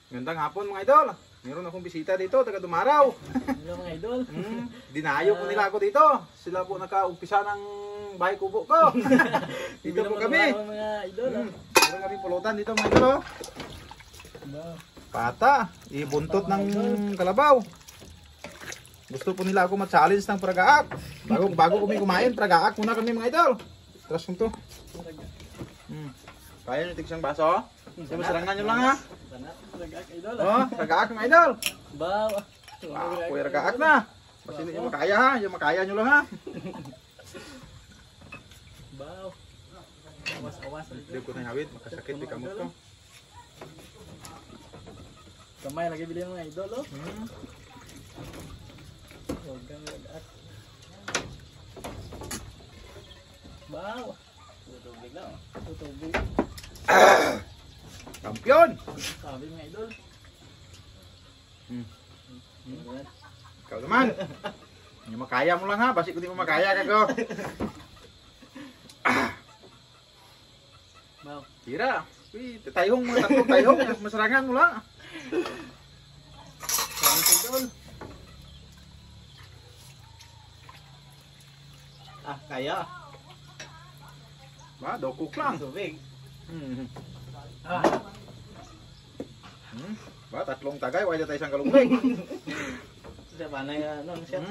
Gandang hapon mga idol. Meron akong bisita dito, taga Dumaraw. Hello mga idol. Dinayo po nila ako dito. Sila po naka-umpisa ng bahay kubo ko. Dito po kami. Mga idol. Meron kami pulutan dito mga idol. Pata, ibuntot ng kalabaw. Gusto po nila ako ma-challenge ng pragaak. Bago kami kumain, pragaak muna kami mga idol. Tapos kung to. Kaya nyo tigsang baso? Masarangan nyo lang ha. Ragaak idol. Oh, ragaak mga idol. Baw. Kuya ragaak na. Basta hindi nyo makaya ha. Yung makaya nyo lang ha. Baw. Awas-awas. Hindi ko na hawid. Makasakit di kamot ko. Kamay lagi bilhin mga idol oh. Huwag kang ragaak. Baw. Tutubig na oh. Tutubig. Kampiyon! Sabi mga idol. Ikaw naman. Yung makaya mo lang ha. Basi kung di mo makaya kago. Baw. Kira. Uy, tayong mga tatlong tayong. Masarangan mo lang. Sabi mga idol. Kaya. Ba, dokok lang. Tubig. Ba, tatlong tagay. Wala tayo isang kalunggay. Siya ba na ano siya?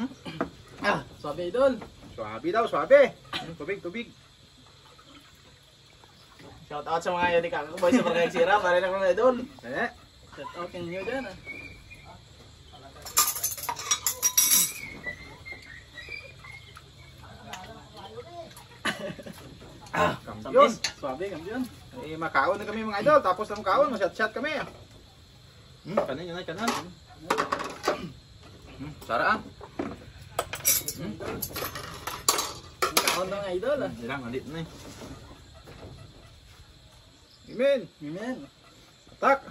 Sabi idol. Swabe daw, swabe. Tubig, tubig. Shout out sa mga yun kakakuboy sa Barangay Sira. Pare na mga idol. Shout out ninyo dyan Kampiyon. Swabe, kampiyon. Eh, makaon na kami mga idol. Tapos na makaon, masyat-syat kami. Kanin yun ay kanan. Sara ah. Kaon na mga idol Ilang, alit na eh. Imen. Amen. Atak.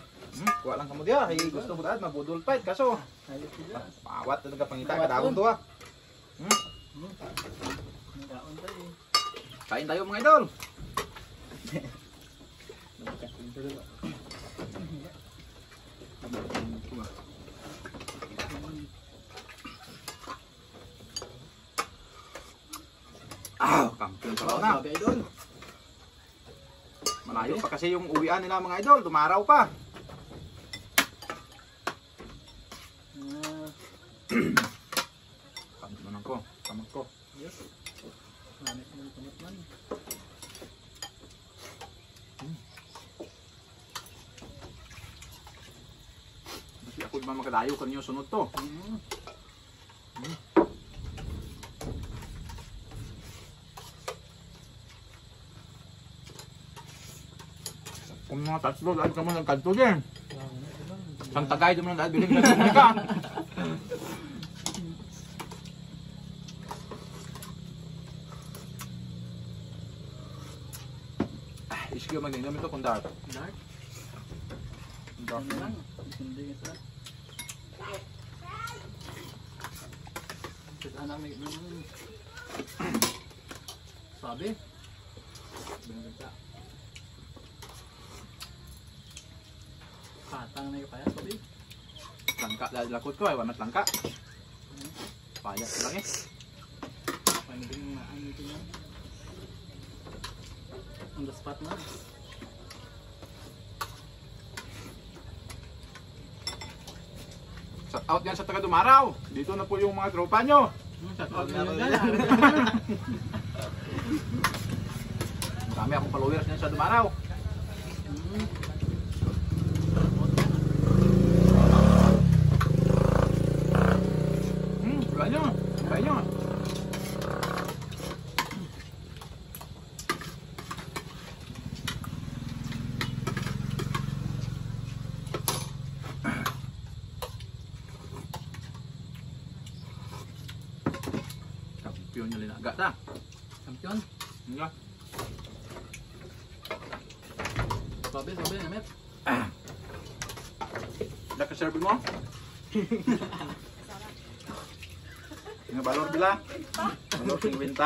Kuha lang kamo diya. Ay, gusto mo dahil mabudol fight. Kaso, Ayos sila. pawat talaga pangita. Kadawon to ah. Kaon tayo. Kain tayo mga idol. Kampiyon pala na. Swabe idol. Malayo pa kasi yung uwian nila mga idol. Dumaraw pa. Kampiyon ko. Kamot ko. Yes. Manit mo kamot man. Kasi ako naman makadayo kanyo sunod to. Kung mga tatlo, dahil ka mo ng kanto din. Isang tagay din mo na dahil biling na ka. Iskyo magiging ito kung dark. Dark. Dark Ano na. lang. Hindi ito. Kita na may sabi. Binagta. Patang na yung kaya sabi. Langka, dahil lakot ko ay wamat langka. Paya ko lang eh. Panding na ano ito na. On the spot na. Shout out yan sa taga Dumaraw. Dito na po yung mga tropa nyo. Shout out na rin. Marami akong followers niyan sa Dumaraw. Kaya nyo. Kaya nyo. Kampiyon nyo linaga ta. Kampiyon. Nga. Sabi, namet. Nakaserve mo? Nga balor bila? Balor 50.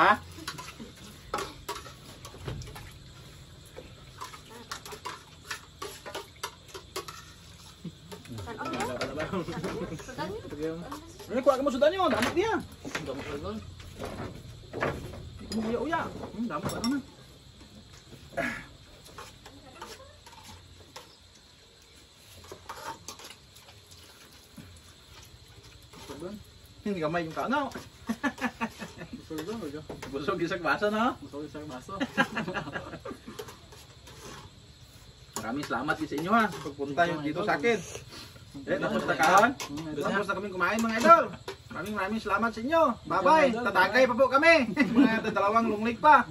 Ano, kuha ka mo sudan nyo, damot niya. Hindi mo uya-uya. Damot ka naman. Hindi ka may yung kano. Busog isang baso, no? Maraming salamat din sa inyo ha. Pagpunta yung dito sa akin. Tapos na kaon. Tapos na kami kumain mga idol. Maraming salamat sa inyo. Bye-bye. Tatagay pa po kami. Mga dalawang lunglig pa.